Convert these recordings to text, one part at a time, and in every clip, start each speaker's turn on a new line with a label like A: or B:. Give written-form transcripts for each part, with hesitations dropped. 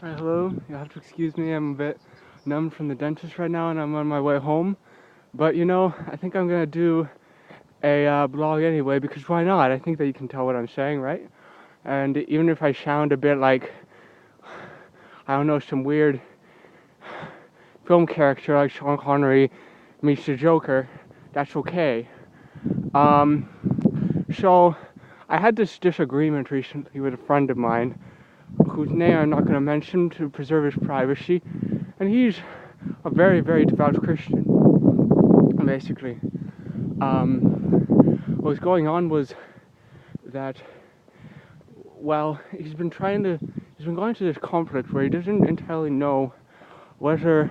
A: Alright, hello. You'll have to excuse me, I'm a bit numb from the dentist right now and I'm on my way home. But I think I'm gonna do a blog anyway, because why not? I think that you can tell what I'm saying, right? And even if I sound a bit like, I don't know, some weird film character like Sean Connery meets the Joker, that's okay. Um, so, I had this disagreement recently with a friend of mine, whose name I'm not going to mention to preserve his privacy, and he's a very, very devout Christian, basically. What was going on was that, well, he's been going to this conflict where he doesn't entirely know whether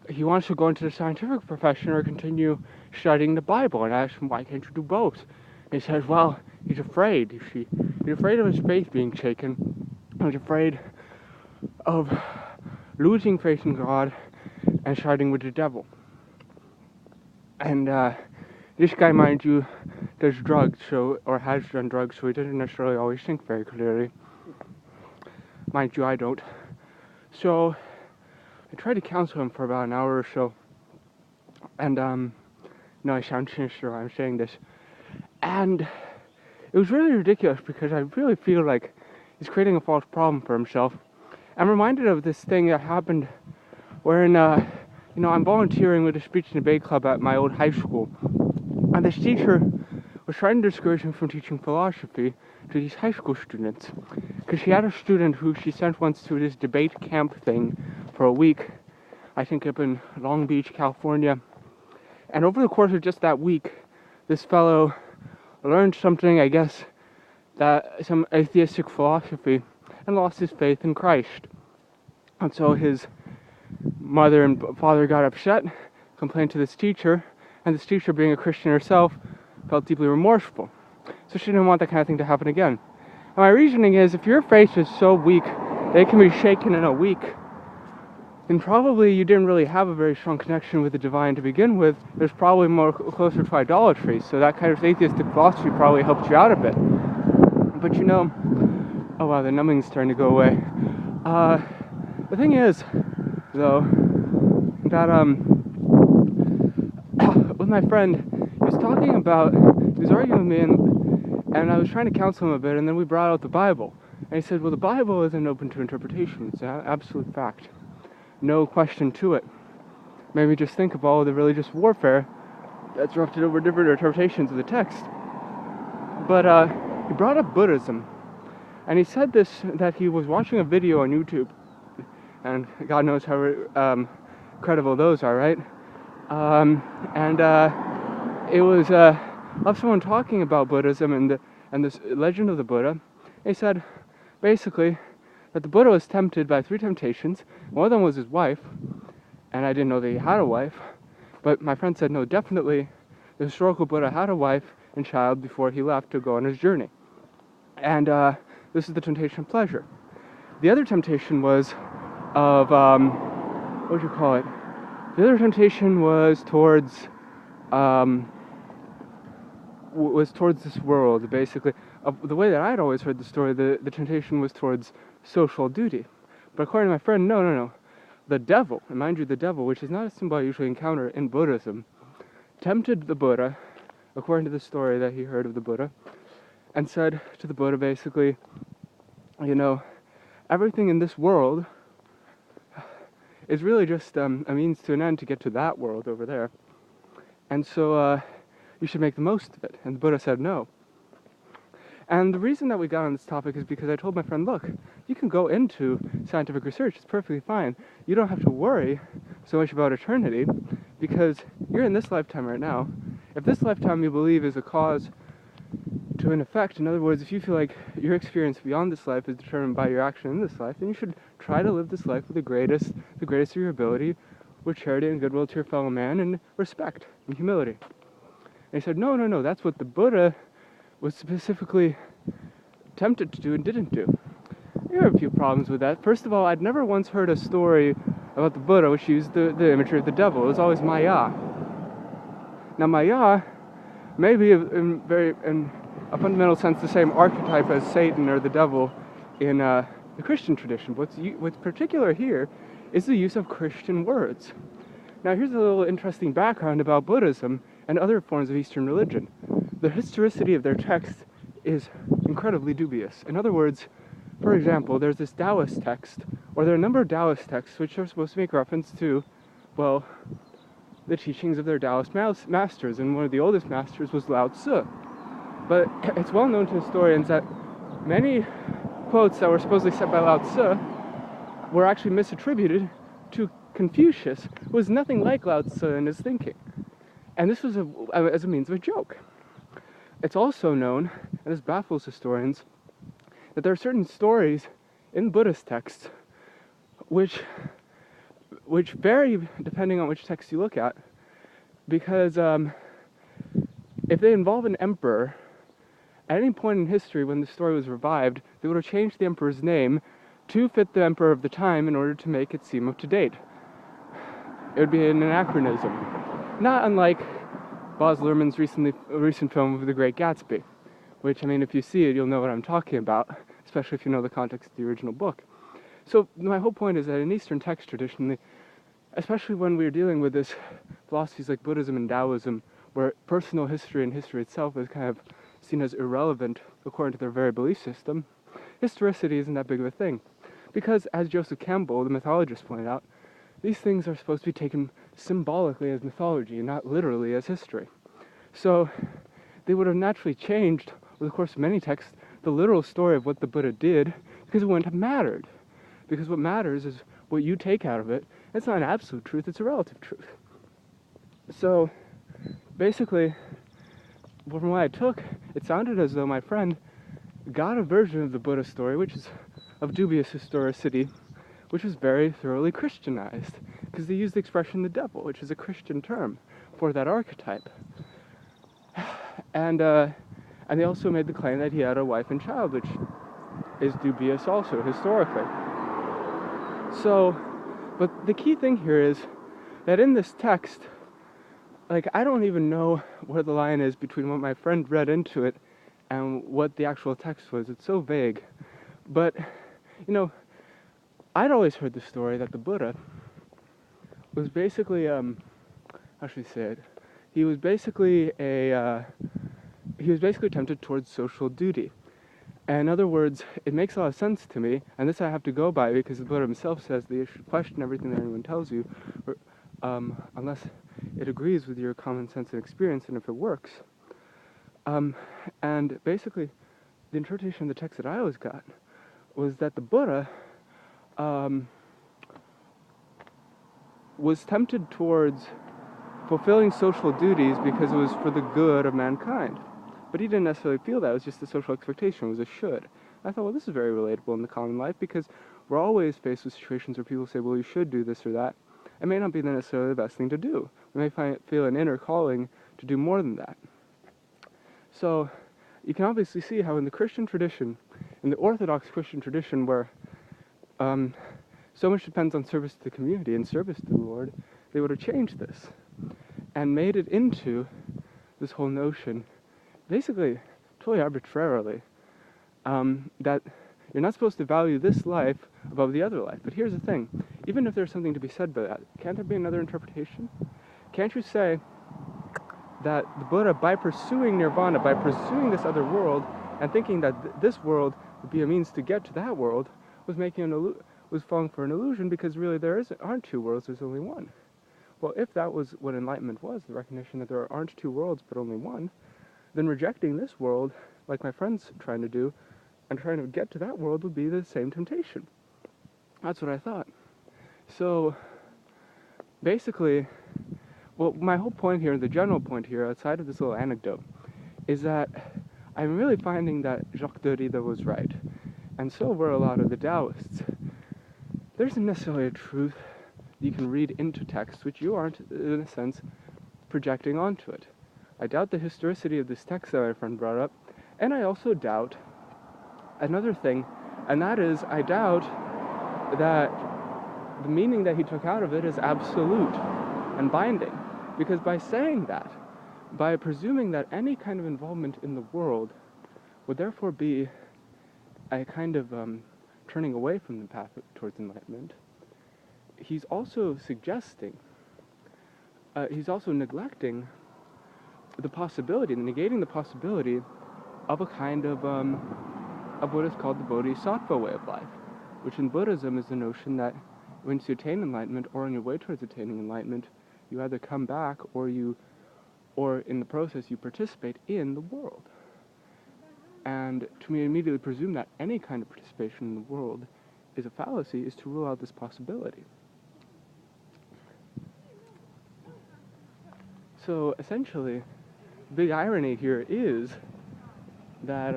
A: he wants to go into the scientific profession or continue studying the Bible, and I asked him, why can't you do both? And he says, well, he's afraid, you see. He's afraid of his faith being shaken. He's afraid of losing faith in God and siding with the devil. And this guy, mind you, does drugs, or has done drugs, so he doesn't necessarily always think very clearly. Mind you, I don't. So I tried to counsel him for about an hour or so, and no, I sound sinister while I'm saying this, and it was really ridiculous because I really feel like he's creating a false problem for himself. I'm reminded of this thing that happened wherein, I'm volunteering with a speech and debate club at my old high school, and this teacher was trying to discourage me from teaching philosophy to these high school students, because she had a student who she sent once to this debate camp thing for a week, I think up in Long Beach, California, and over the course of just that week, this fellow learned something, I guess, that some atheistic philosophy, and lost his faith in Christ. And so his mother and father got upset, complained to this teacher, and this teacher, being a Christian herself, felt deeply remorseful. So she didn't want that kind of thing to happen again. And my reasoning is, if your faith is so weak that it can be shaken in a week, then probably you didn't really have a very strong connection with the divine to begin with. There's probably more closer to idolatry, so that kind of atheistic philosophy probably helped you out a bit. But oh wow, the numbing's starting to go away. The thing is, though, that with my friend, he was arguing with me, and I was trying to counsel him a bit, and then we brought out the Bible. And he said, well, the Bible isn't open to interpretation. It's an absolute fact. No question to it. Made me just think of all the religious warfare that's erupted over different interpretations of the text. But he brought up Buddhism. And he said that he was watching a video on YouTube, and God knows how credible those are, right? It was of someone talking about Buddhism and this legend of the Buddha. And he said, basically, that the Buddha was tempted by 3 temptations. One of them was his wife, and I didn't know that he had a wife, but my friend said, no, definitely, the historical Buddha had a wife and child before he left to go on his journey. And this is the temptation of pleasure. The other temptation was of, what would you call it? The other temptation was towards this world, basically. The way that I'd always heard the story, the temptation was towards social duty. But according to my friend, no. The devil, and mind you, the devil, which is not a symbol I usually encounter in Buddhism, tempted the Buddha, according to the story that he heard of the Buddha, and said to the Buddha, basically, everything in this world is really just a means to an end to get to that world over there. And so you should make the most of it. And the Buddha said no. And the reason that we got on this topic is because I told my friend, look, you can go into scientific research, it's perfectly fine. You don't have to worry so much about eternity, because you're in this lifetime right now. If this lifetime you believe is a cause to an effect, in other words, if you feel like your experience beyond this life is determined by your action in this life, then you should try to live this life with the greatest of your ability, with charity and goodwill to your fellow man, and respect and humility. And he said, no, that's what the Buddha was specifically tempted to do and didn't do. There are a few problems with that. First of all, I'd never once heard a story about the Buddha which used the imagery of the devil. It was always Maya. Now Maya may be in a fundamental sense the same archetype as Satan or the devil in the Christian tradition. What's particular here is the use of Christian words. Now here's a little interesting background about Buddhism and other forms of Eastern religion. The historicity of their text is incredibly dubious. In other words, for example, there's this Taoist text, or there are a number of Taoist texts which are supposed to make reference to, well, the teachings of their Taoist masters, and one of the oldest masters was Lao Tzu. But it's well known to historians that many quotes that were supposedly said by Lao Tzu were actually misattributed to Confucius, who was nothing like Lao Tzu in his thinking. And this was as a means of a joke. It's also known, and this baffles historians, that there are certain stories in Buddhist texts which vary depending on which text you look at, because if they involve an emperor, at any point in history when the story was revived, they would have changed the emperor's name to fit the emperor of the time in order to make it seem up to date. It would be an anachronism. Not unlike Baz Luhrmann's recent film of The Great Gatsby, which, I mean, if you see it, you'll know what I'm talking about, especially if you know the context of the original book. So my whole point is that in Eastern text tradition, especially when we're dealing with this philosophies like Buddhism and Taoism, where personal history and history itself is kind of seen as irrelevant according to their very belief system, historicity isn't that big of a thing. Because, as Joseph Campbell, the mythologist, pointed out, these things are supposed to be taken symbolically as mythology and not literally as history. So they would have naturally changed, over the course of many texts, the literal story of what the Buddha did, because it wouldn't have mattered. Because what matters is what you take out of it. It's not an absolute truth, it's a relative truth. So basically, from what I took, it sounded as though my friend got a version of the Buddha story, which is of dubious historicity, which was very thoroughly Christianized, because they used the expression the devil, which is a Christian term for that archetype. And they also made the claim that he had a wife and child, which is dubious also, historically. So, but the key thing here is that in this text, like, I don't even know where the line is between what my friend read into it and what the actual text was. It's so vague. But, you know, I'd always heard the story that the Buddha was basically, how should we say it? He was basically tempted towards social duty. And in other words, it makes a lot of sense to me, and this I have to go by because the Buddha himself says that you should question everything that anyone tells you, unless it agrees with your common sense and experience, and if it works. And basically, the interpretation of the text that I always got was that the Buddha was tempted towards fulfilling social duties because it was for the good of mankind. But he didn't necessarily feel that. It was just a social expectation. It was a should. I thought, well, this is very relatable in the common life, because we're always faced with situations where people say, well, you should do this or that. It may not be necessarily the best thing to do. We may feel an inner calling to do more than that. So you can obviously see how in the Christian tradition, in the Orthodox Christian tradition, where so much depends on service to the community and service to the Lord, they would have changed this and made it into this whole notion, basically totally arbitrarily, that you're not supposed to value this life above the other life. But here's the thing, even if there's something to be said by that, can't there be another interpretation? Can't you say that the Buddha, by pursuing nirvana, by pursuing this other world, and thinking that this world would be a means to get to that world, was falling for an illusion, because really aren't two worlds, there's only one. Well, if that was what enlightenment was, the recognition that there aren't two worlds but only one, then rejecting this world, like my friend's trying to do, and trying to get to that world would be the same temptation. That's what I thought. So, basically, well, my whole point here, the general point here, outside of this little anecdote, is that I'm really finding that Jacques Derrida was right, and so were a lot of the Taoists. There isn't necessarily a truth you can read into text which you aren't, in a sense, projecting onto it. I doubt the historicity of this text that my friend brought up, and I also doubt another thing, and that is, I doubt that the meaning that he took out of it is absolute and binding. Because by saying that, by presuming that any kind of involvement in the world would therefore be a kind of turning away from the path towards enlightenment, he's also suggesting, he's also neglecting the possibility, negating the possibility of a kind of what is called the Bodhisattva way of life, which in Buddhism is the notion that once you attain enlightenment, or on your way towards attaining enlightenment, you either come back or in the process you participate in the world. And to immediately presume that any kind of participation in the world is a fallacy is to rule out this possibility. So essentially, the big irony here is that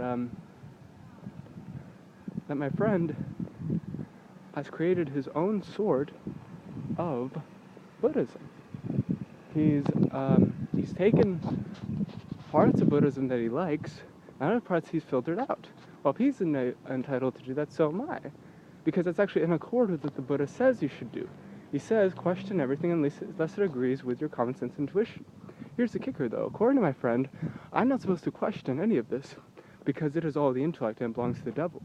A: that my friend has created his own sort of Buddhism. He's taken parts of Buddhism that he likes, and other parts he's filtered out. Well, if he's entitled to do that, so am I. Because that's actually in accord with what the Buddha says you should do. He says, question everything unless it agrees with your common sense intuition. Here's the kicker, though. According to my friend, I'm not supposed to question any of this, because it is all the intellect and belongs to the devil.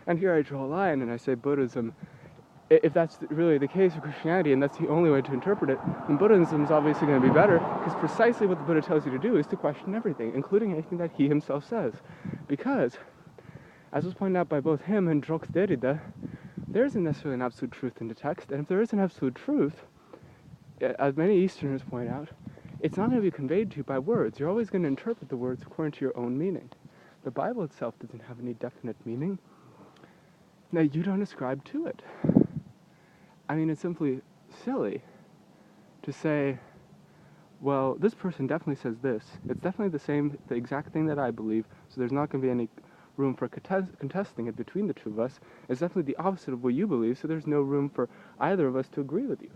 A: And here I draw a line and I say Buddhism, if that's really the case of Christianity and that's the only way to interpret it, then Buddhism is obviously going to be better, because precisely what the Buddha tells you to do is to question everything, including anything that he himself says. Because, as was pointed out by both him and Jacques Derrida, there isn't necessarily an absolute truth in the text, and if there is an absolute truth, as many Easterners point out, it's not going to be conveyed to you by words. You're always going to interpret the words according to your own meaning. The Bible itself doesn't have any definite meaning that you don't ascribe to it. I mean, it's simply silly to say, well, this person definitely says this. It's definitely the exact thing that I believe, so there's not going to be any room for contesting it between the two of us. It's definitely the opposite of what you believe, so there's no room for either of us to agree with you.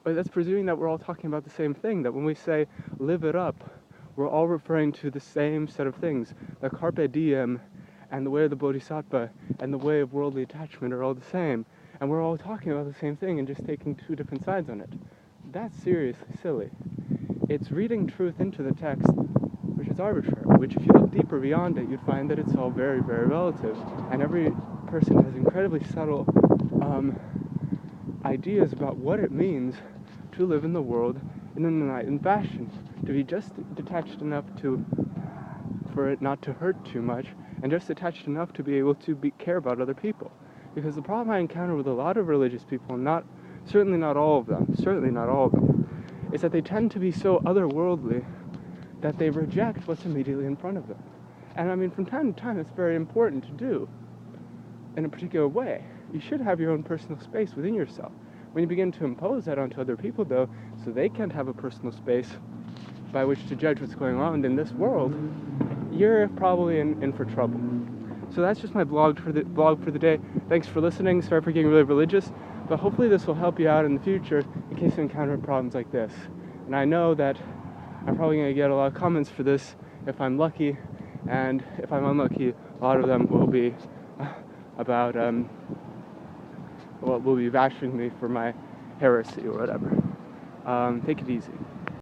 A: But that's presuming that we're all talking about the same thing, that when we say, live it up, we're all referring to the same set of things. The carpe diem and the way of the bodhisattva and the way of worldly attachment are all the same. And we're all talking about the same thing and just taking two different sides on it. That's seriously silly. It's reading truth into the text, which is arbitrary, which if you look deeper beyond it, you'd find that it's all very, very relative. And every person has incredibly subtle ideas about what it means to live in the world in an enlightened fashion, to be just detached enough for it not to hurt too much, and just attached enough to be able to care about other people. Because the problem I encounter with a lot of religious people, certainly not all of them, is that they tend to be so otherworldly that they reject what's immediately in front of them. And I mean, from time to time, it's very important to do in a particular way. You should have your own personal space within yourself. When you begin to impose that onto other people, though, so they can't have a personal space by which to judge what's going on in this world, you're probably in for trouble. So that's just my blog for the day. Thanks for listening. Sorry for getting really religious, but hopefully this will help you out in the future in case you encounter problems like this. And I know that I'm probably going to get a lot of comments for this if I'm lucky, and if I'm unlucky, a lot of them will be about will be bashing me for my heresy or whatever. Take it easy.